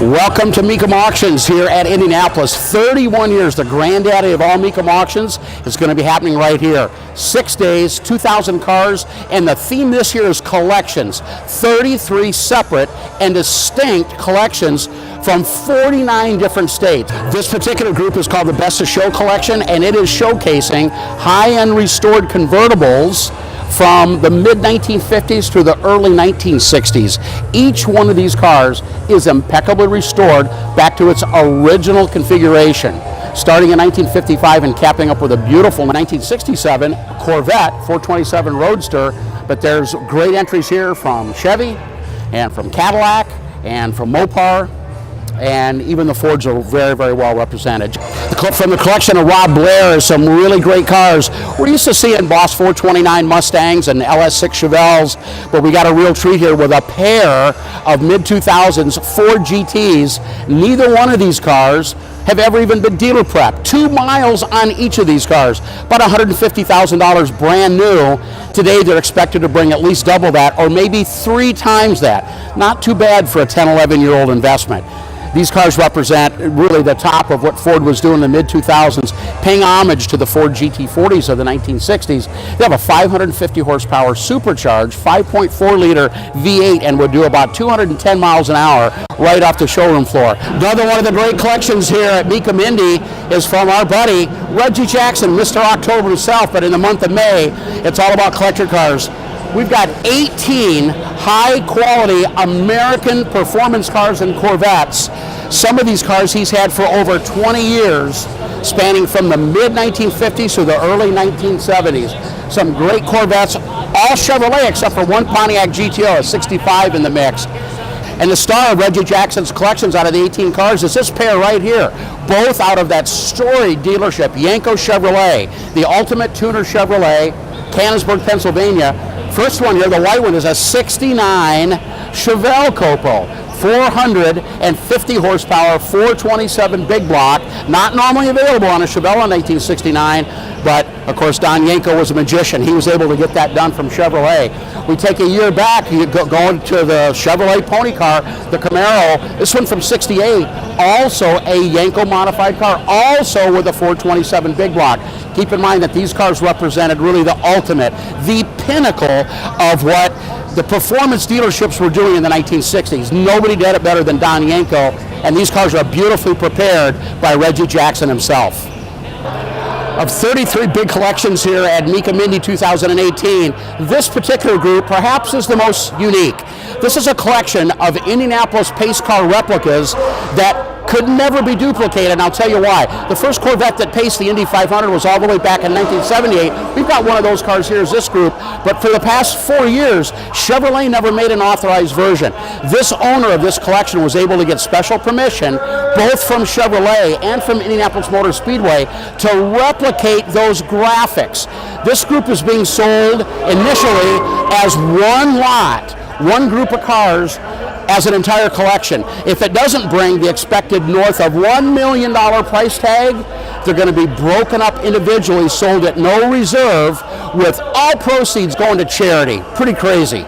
Welcome to Mecum Auctions here at Indianapolis. 31 years, the granddaddy of all Mecum Auctions is going to be happening right here. 6 days, 2,000 cars, and the theme this year is collections. 33 separate and distinct collections from 49 different states. This particular group is called the Best of Show Collection, and it is showcasing high-end restored convertibles from the mid-1950s to the early 1960s. Each one of these cars is impeccably restored back to its original configuration, starting in 1955 and capping up with a beautiful 1967 Corvette 427 Roadster. But there's great entries here from Chevy and from Cadillac and from Mopar, and even the Fords are very, very well represented. From the collection of Rob Blair is some really great cars. We're used to seeing Boss 429 Mustangs and LS6 Chevelles, but we got a real treat here with a pair of mid-2000s Ford GTs. Neither one of these cars have ever even been dealer prepped. 2 miles on each of these cars, about $150,000 brand new. Today they're expected to bring at least double that, or maybe 3 times that. Not too bad for a 10, 11-year-old investment. These cars represent really the top of what Ford was doing in the mid-2000s, paying homage to the Ford GT40s of the 1960s. They have a 550 horsepower supercharged 5.4-liter V8 and would do about 210 miles an hour right off the showroom floor. Another one of the great collections here at Mecum Indy is from our buddy Reggie Jackson, Mr. October himself, but in the month of May, it's all about collector cars. We've got 18 high-quality American performance cars and Corvettes. Some of these cars he's had for over 20 years, spanning from the mid-1950s to the early 1970s. Some great Corvettes, all Chevrolet except for one Pontiac GTO, a 65 in the mix. And the star of Reggie Jackson's collections out of the 18 cars is this pair right here, both out of that storied dealership, Yanko Chevrolet, the ultimate tuner Chevrolet, Canonsburg, Pennsylvania. First one here, the white one, is a 69 Chevelle Copo, 450 horsepower, 427 big block, not normally available on a Chevelle in 1969, but of course Don Yanko was a magician. He was able to get that done from Chevrolet. We take a year back, going to the Chevrolet pony car, the Camaro, this one from 68, also a Yanko modified car, also with a 427 big block. Keep in mind that these cars represented really the ultimate, the pinnacle of what the performance dealerships were doing in the 1960s. Nobody did it better than Don Yanko, and these cars are beautifully prepared by Reggie Jackson himself. Of 33 big collections here at Mecum Indy 2018, this particular group perhaps is the most unique. This is a collection of Indianapolis pace car replicas that could never be duplicated, and I'll tell you why. The first Corvette that paced the Indy 500 was all the way back in 1978. We've got one of those cars here as this group, but for the past 4 years, Chevrolet never made an authorized version. This owner of this collection was able to get special permission, both from Chevrolet and from Indianapolis Motor Speedway, to replicate those graphics. This group is being sold initially as one lot, one group of cars, as an entire collection. If it doesn't bring the expected north of $1 million price tag, they're going to be broken up individually, sold at no reserve, with all proceeds going to charity. Pretty crazy.